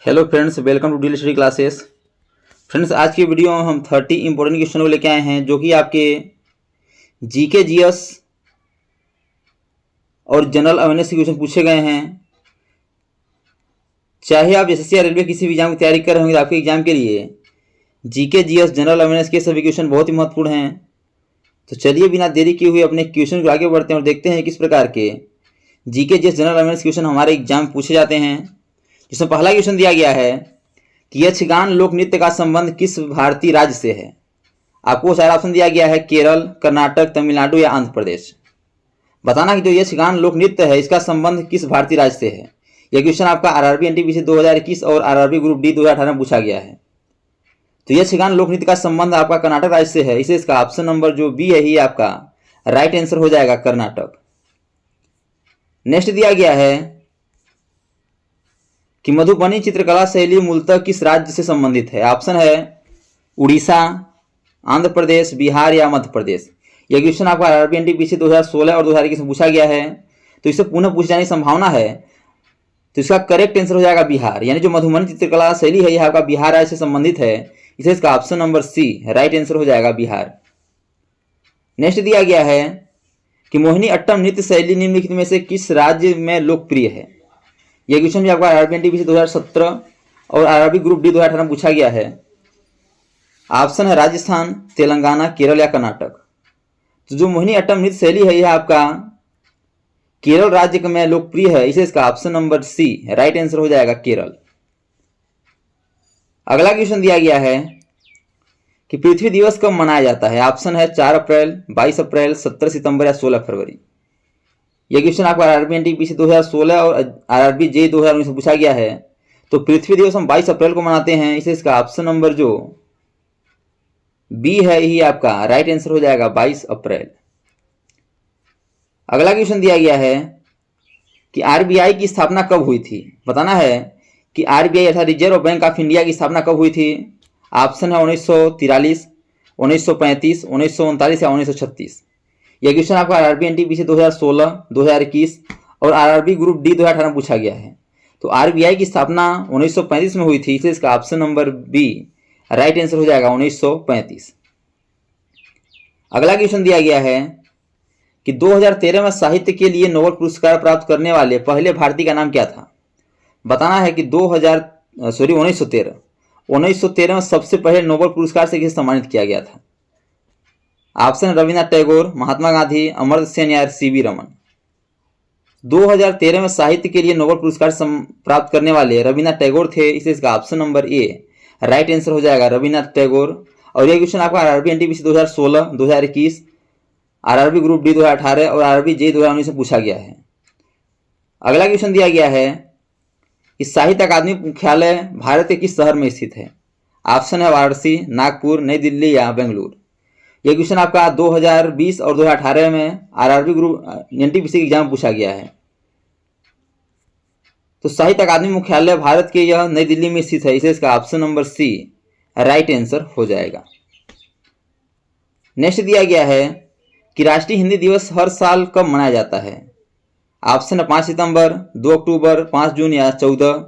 Hello friends, welcome to daily study classes. Friends, आज की video में हम 30 इंपॉर्टेंट क्वेश्चन को लेके आए हैं जो कि आपके जीके जीएस और जनरल अवेयरनेस के क्वेश्चन पूछे गए हैं। चाहे आप एसएससी या रेलवे किसी भी एग्जाम की तैयारी कर रहे होंगे तो आपके एग्जाम के लिए जीके जीएस जनरल अवेयरनेस के सभी क्वेश्चन बहुत ही महत्वपूर्ण हैं। तो चलिए बिना देरी किए हुए अपने क्वेश्चन को आगे बढ़ते हैं और देखते हैं किस प्रकार के GK GS general awareness question हमारे एग्जाम में पूछे जाते हैं। जिसमें पहला क्वेश्चन दिया गया है कि यक्षगान लोक नृत्य का संबंध किस भारतीय राज्य से है। आपको सारा ऑप्शन दिया गया है केरल, कर्नाटक, तमिलनाडु या आंध्र प्रदेश। बताना कि जो यक्षगान लोक नृत्य है इसका संबंध किस भारतीय राज्य से है। यह क्वेश्चन आपका आरआरबी एनटीपीसी 2021 और आरआरबी ग्रुप डी 2018 में पूछा गया है। तो यक्षगान लोक नृत्य का संबंध आपका कर्नाटक राज्य से है, इसे इसका ऑप्शन नंबर जो बी है ही आपका राइट आंसर हो जाएगा, कर्नाटक। नेक्स्ट दिया गया है कि मधुबनी चित्रकला शैली मूलतः किस राज्य से संबंधित है। ऑप्शन है उड़ीसा, आंध्र प्रदेश, बिहार या मध्य प्रदेश। यह क्वेश्चन आपका आरआरबी एनटीपीसी 2016 और 2021 में पूछा गया है, तो इसे पुनः पूछे जाने की संभावना है। तो इसका करेक्ट आंसर हो जाएगा बिहार, यानी जो मधुबनी चित्रकला शैली है यह आपका बिहार राज्य से संबंधित है, इसे इसका option number C right answer हो जाएगा, बिहार। नेक्स्ट दिया गया है कि मोहिनी अट्टम नृत्य शैली निम्नलिखित में से किस राज्य में लोकप्रिय है। यह क्वेश्चन भी आपका आरआरबी एनटीपीसी 2017 और आरआरबी ग्रुप डी 2018 में पूछा गया है। ऑप्शन है राजस्थान, तेलंगाना, केरल या कर्नाटक। तो जो मोहिनी अट्टम नृत्य शैली है यह आपका केरल राज्य में लोकप्रिय है, इसे इसका option number C right answer हो जाएगा, केरल। अगला क्वेश्चन दिया गया है कि पृथ्वी दिवस कब मनाया जाता है। ऑप्शन है 4 अप्रैल, 22 अप्रैल, 17 सितंबर या 16 फरवरी। यह क्वेश्चन आपका आरआरबी एनटीपीसी 2016 और आरआरबी जे 2019 में पूछा गया है। तो पृथ्वी दिवस हम 22 अप्रैल को मनाते हैं, इसे इसका ऑप्शन नंबर जो बी है ही आपका राइट आंसर हो जाएगा, 22 अप्रैल। अगला क्वेश्चन दिया गया है कि आरबीआई की स्थापना कब हुई थी। बताना है कि आरबीआई अर्थात रिजर्व बैंक ऑफ इंडिया की स्थापना कब हुई थी। ऑप्शन है 1943, 1935, 1939 या 1936। यह क्वेश्चन आपका आरआरबी एनटीपीसी 2016, 2021 और आरआरबी ग्रुप डी 2018 में पूछा गया है। तो आरबीआई की स्थापना 1935 में हुई थी, इसलिए इसका option number B right answer हो जाएगा, 1935। अगला क्वेश्चन दिया गया है कि 2013 में साहित्य के लिए नोबेल पुरस्कार प्राप्त करने वाले पहले भारतीय का नाम क्या था। बताना है कि 1913 में सबसे पहले नोबेल पुरस्कार से किसे सम्मानित किया गया था। ऑप्शन रविन्द्रनाथ टैगोर, महात्मा गांधी, अमर्त्य सेन या सीवी रमन। 2013 में साहित्य के लिए नोबेल पुरस्कार प्राप्त करने वाले रविन्द्रनाथ टैगोर थे, इसे इसका option number A right answer हो जाएगा, रविन्द्रनाथ टैगोर। और यह क्वेश्चन आपका RRB NTPC 2016, 2021, RRB group D 2018 और आरआरबी जे 2019 से पूछा गया है। अगला क्वेश्चन दिया गया है कि साहित्य अकादमी मुख्यालय भारत के किस शहर में स्थित है। ऑप्शन है वाराणसी, नागपुर, नई दिल्ली या बेंगलुरु। यह क्वेश्चन आपका 2020 और 2018 में आरआरबी ग्रुप एनटीपीसी के एग्जाम में पूछा गया है। तो साहित्य अकादमी मुख्यालय भारत के यह नई दिल्ली में स्थित है, इसे इसका option number C right answer हो जाएगा। नेक्स्ट दिया गया है कि राष्ट्रीय हिंदी दिवस हर साल कब मनाया जाता है। ऑप्शन है 5 सितंबर, 2 अक्टूबर, 5 जून या 14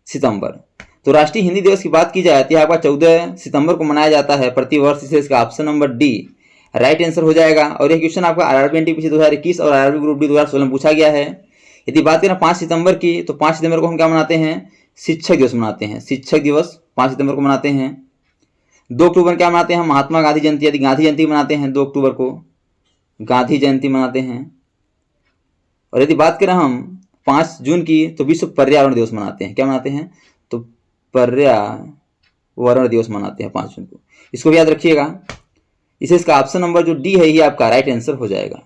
सितंबर। तो राष्ट्रीय हिंदी दिवस की बात की जाए तो आपका 14 सितंबर को मनाया जाता है प्रतिवर्ष, इसे इसका option number D right answer हो जाएगा। और यह क्वेश्चन आपका आरआरबी एनटीपीसी 2021 और आरआरबी ग्रुप डी 2016 में पूछा गया है। यदि बात करें 5 सितंबर की, तो 5 सितंबर को हम क्या मनाते हैं, शिक्षक दिवस मनाते हैं। शिक्षक दिवस 5 सितंबर को मनाते हैं। 2 अक्टूबर क्या मनाते हैं, महात्मा गांधी जयंती, यदि गांधी जयंती मनाते हैं 2 अक्टूबर को, गांधी जयंती मनाते हैं। और यदि बात करें हम 5 जून की, तो विश्व पर्यावरण दिवस मनाते हैं। क्या मनाते हैं, तो पर्यावरण दिवस मनाते हैं 5 जून को, इसको भी याद रखिएगा। इसे इसका ऑप्शन नंबर जो डी है ये आपका राइट आंसर हो जाएगा।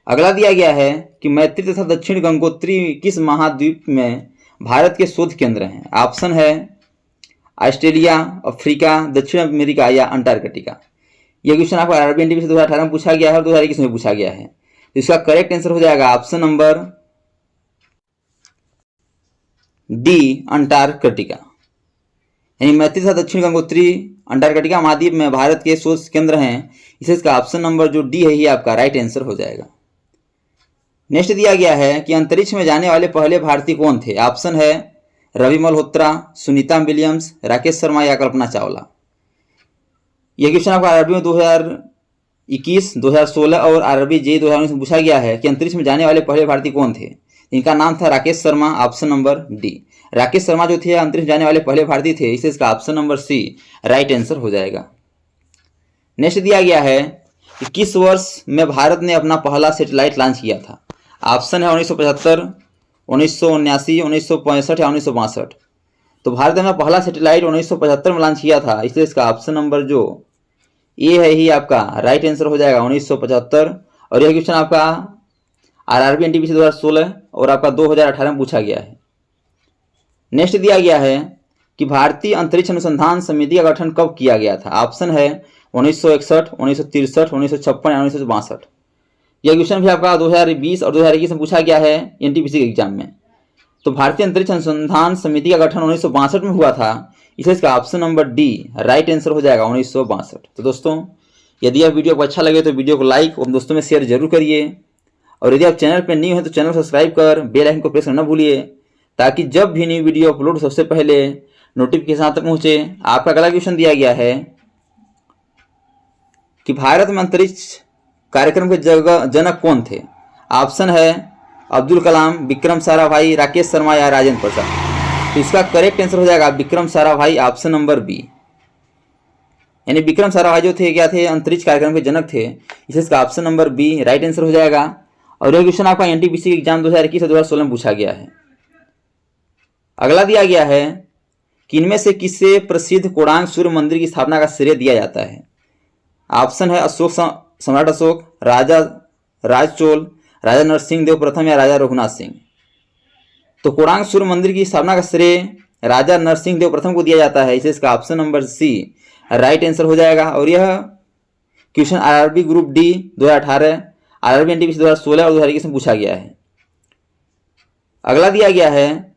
अगला दिया गया है कि मैत्री तथा दक्षिण गंगोत्री किस महाद्वीप में भारत के शोध केंद्र हैं। ऑप्शन है ऑस्ट्रेलिया, अफ्रीका, दक्षिण अमेरिका या अंटार्कटिका। यह क्वेश्चन आपका आरआरबी एनटीपीसी 2018 में पूछा गया है और 2021 में पूछा गया है, तो इसका करेक्ट आंसर हो जाएगा ऑप्शन नंबर डी अंटार्कटिका। यानी मैत्री तथा दक्षिण गंगोत्री अंटार्कटिका महाद्वीप में भारत के शोध केंद्र हैं, इसे इसका ऑप्शन नंबर जो डी है ही आपका राइट आंसर हो जाएगा। नेक्स्ट दिया गया है कि अंतरिक्ष में जाने वाले पहले भारतीय कौन थे। ऑप्शन है रवि मल्होत्रा, सुनीता विलियम्स, राकेश शर्मा या कल्पना चावला। यह क्वेश्चन आपका आरआरबी में 2021, 2016 और आरआरबी जेईई 2019 में पूछा गया है कि अंतरिक्ष में जाने वाले पहले भारतीय कौन थे। इनका नाम था Rakesh Sharma, option number D. Rakesh Sharma जो थे अंतरिक्ष जाने वाले पहले भारतीय थे, इसलिए इसका option number C right answer हो जाएगा। नेक्स्ट दिया गया है कि किस वर्ष में भारत ने अपना पहला सैटेलाइट लॉन्च किया था। ऑप्शन है 1975, 1979, 1965 या 1962। तो भारत ने अपना पहला सैटेलाइट 1975 में लॉन्च किया था, इसलिए इसका ऑप्शन नंबर जो ए है ही आपका राइट आंसर हो जाएगा 1975। और यह क्वेश्चन आपका आरआरबी एनटीपीसी 2016 और आपका 2018 में पूछा गया है। नेक्स्ट दिया गया है कि भारतीय अंतरिक्ष अनुसंधान समिति का गठन कब किया गया था। ऑप्शन है 1961, 1963, 1956 या 1962। यह क्वेश्चन भी आपका 2020 और 2021 में पूछा गया है एनटीपीसी के एग्जाम में। तो भारतीय अंतरिक्ष अनुसंधान समिति का गठन 1962 में हुआ था, इसलिए इसका option number D right answer हो जाएगा 1962। तो दोस्तों यदि आप वीडियो को अच्छा लगे तो वीडियो को लाइक और दोस्तों में शेयर जरूर करिए, और यदि आप चैनल पर न्यू हैं तो चैनल को सब्सक्राइब कर बेल आइकन को प्रेस करना भूलिए, ताकि जब भी नई वीडियो अपलोड सबसे पहले नोटिफिकेशन तक पहुंचे। आपका अगला क्वेश्चन दिया गया है कि भारत में अंतरिक्ष कार्यक्रम के जनक कौन थे। ऑप्शन है अब्दुल कलाम, विक्रम साराभाई, राकेश शर्मा या राजेंद्र प्रसाद। तो इसका करेक्ट आंसर हो जाएगा Vikram Sarabhai, option number B. यानी विक्रम साराभाई जो थे क्या थे, अंतरिक्ष कार्यक्रम के जनक थे, इसलिए इसका option number B right answer हो जाएगा। और यह क्वेश्चन आपका एनटीपीसी के एग्जाम 2021 और 2016 में पूछा गया है। अगला दिया गया है कि इनमें से किसे प्रसिद्ध कोणार्क सूर्य मंदिर की स्थापना का श्रेय दिया जाता है। ऑप्शन है अशोक, सम्राट अशोक, राजा राज चोल, राजा नरसिंह देव प्रथम या राजा रघुनाथ सिंह। तो कोणार्क सूर्य मंदिर की स्थापना का श्रेय राजा नरसिंह देव प्रथम को दिया जाता है, इसलिए इसका option number C right answer हो जाएगा। और यह question RRB group D 2018, RRB NTPC 2016 और 2021 में पूछा गया है। अगला दिया गया है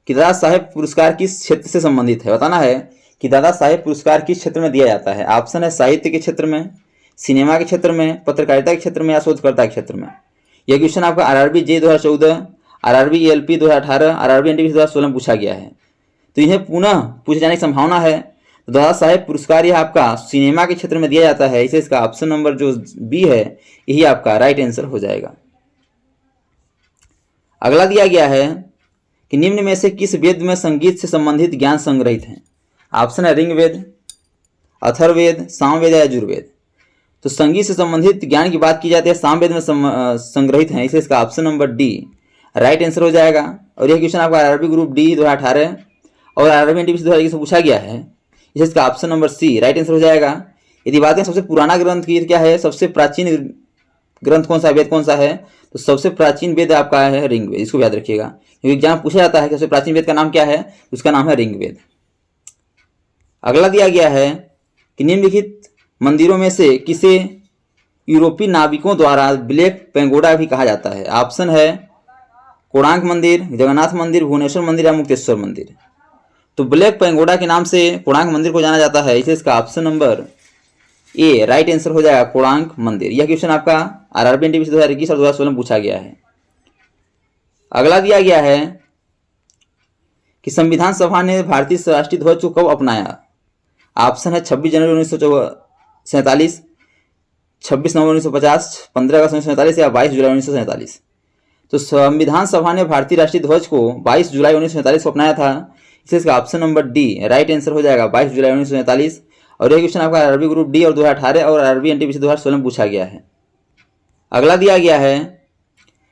कि दादा साहेब पुरस्कार किस क्षेत्र से संबंधित है। बताना है कि दादा साहेब पुरस्कार किस क्षेत्र में दिया जाता है। ऑप्शन है साहित्य के क्षेत्र में, सिनेमा के क्षेत्र में, पत्रकारिता के क्षेत्र में या शोधकर्ता के क्षेत्र में। यह क्वेश्चन आपका RRB JEE 2014, RRB ALP 2018, RRB NTPC 2016 में पूछा गया है। तो इन्हें पुनः पूछे जाने की संभावना है। तो दादा साहेब पुरस्कार यह आपका सिनेमा के क्षेत्र में दिया जाता है, इसे इसका ऑप्शन नंबर जो बी है यही आपका राइट आंसर हो जाएगा। अगला दिया गया है कि निम्न में से किस वेद में संगीत से संबंधित ज्ञान संग्रहित है। ऑप्शन है ऋग्वेद, अथर्ववेद, सामवेद या यजुर्वेद। तो संगीत से संबंधित ज्ञान की बात की जाती है, सामवेद में संग्रहित है, इसलिए इसका option number D right answer हो जाएगा। और यह क्वेश्चन आपका आरआरबी ग्रुप डी 2018 और आरआरबी एनटीपीसी 2021 से पूछा गया है, इसलिए इसका option number C right answer हो जाएगा। यदि बात करें सबसे पुराना ग्रंथ की क्या है, सबसे प्राचीन ग्रंथ कौन सा, वेद कौन सा है, तो सबसे प्राचीन वेद आपका है ऋग्वेद। इसको याद रखिएगा, क्योंकि एग्जाम पूछा जाता है कि सबसे प्राचीन वेद का नाम क्या है, उसका नाम है ऋग्वेद। अगला दिया गया है कि निम्नलिखित मंदिरों में से किसे यूरोपीय नाविकों द्वारा ब्लैक पैगोडा भी कहा जाता है। ऑप्शन है कोणार्क मंदिर, जगन्नाथ मंदिर, भुवनेश्वर मंदिर या मुक्तेश्वर मंदिर। तो ब्लैक पैगोडा के नाम से कोणार्क मंदिर को जाना जाता है, इसलिए इसका option number A right answer हो जाएगा कोणार्क मंदिर। यह क्वेश्चन आपका आरआरबी एनटीपीसी 2021 और 2016 में पूछा गया है। अगला दिया गया है कि संविधान सभा ने भारतीय राष्ट्रीय ध्वज को कब अपनाया। ऑप्शन है 26 जनवरी 1947, 26 नवंबर 1950, 15 अगस्त 1947 या 22 जुलाई 1947। तो संविधान सभा ने भारतीय राष्ट्रीय ध्वज को 22 जुलाई 1947 को अपनाया था, इसलिए इसका option number D right answer हो जाएगा 22 जुलाई 1947। और यह क्वेश्चन आपका आरआरबी ग्रुप डी और 2018 और आरआरबी एनटीपीसी 2016 में पूछा गया है। अगला दिया गया है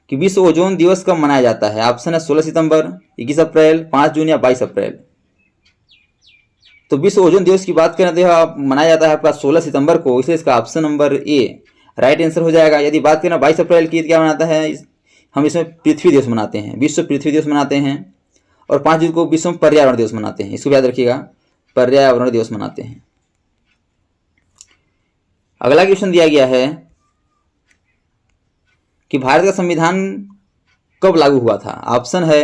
कि विश्व ओजोन दिवस कब मनाया जाता है। ऑप्शन है 16 सितंबर, 21 अप्रैल, 5 जून या 22 अप्रैल। तो विश्व ओजोन दिवस की बात करें तो मनाया जाता है आपका 16 सितंबर को, इसलिए इसका option number A right answer हो जाएगा। यदि बात करें 22 अप्रैल की, क्या मनाता है, हम इसमें पृथ्वी दिवस मनाते हैं, विश्व पृथ्वी दिवस मनाते हैं। और 5 जून को विश्व पर्यावरण दिवस मनाते हैं, इसको याद रखिएगा, पर्यावरण दिवस मनाते हैं। अगला क्वेश्चन दिया गया है कि भारत का संविधान कब लागू हुआ था। ऑप्शन है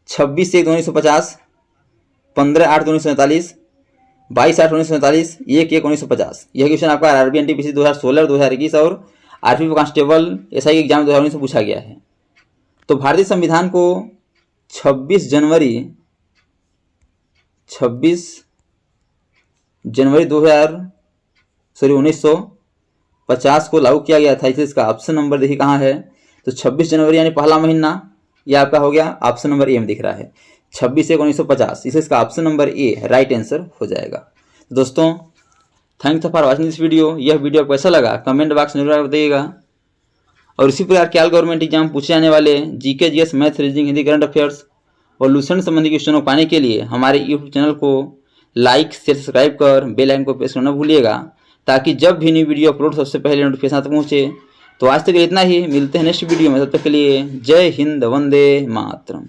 26/1/1950, 15/8/1947, 22/8/1947, 1/1/1950। यह क्वेश्चन आपका आरआरबी एनटीपीसी 2016 और 2021 और आरपी कांस्टेबल एसआई के एग्जाम 2019 में पूछा गया है। तो भारतीय संविधान को 26 जनवरी 26 जनवरी 1950 को लागू किया गया था। इसे इसका ऑप्शन नंबर देखिए कहाँ है, तो 26 जनवरी यानी पहला महीना, यह आपका हो गया ऑप्शन नंबर ए में दिख रहा है 26/1/1950। इसे इसका option number A right answer हो जाएगा। तो दोस्तों thanks for watching this video. यह वीडियो आपको कैसा लगा कमेंट बॉक्स में जरूर बताइएगा। और इसी प्रकार के गवर्नमेंट एग्जाम पूछे जाने वाले GK, GS, math, reasoning, Hindi, current affairs और लूसेंट संबंधी क्वेश्चनों को पाने के लिए हमारे यूट्यूब चैनल को लाइक, शेयर, सब्सक्राइब कर बेल आइकन को प्रेस करना भूलिएगा, ताकि जब भी न्यू वीडियो अपलोड सबसे पहले नोटिफिकेशन तक पहुँचे। तो आज तक इतना ही, मिलते हैं नेक्स्ट वीडियो में, तब तक के लिए जय हिंद, वंदे मातरम।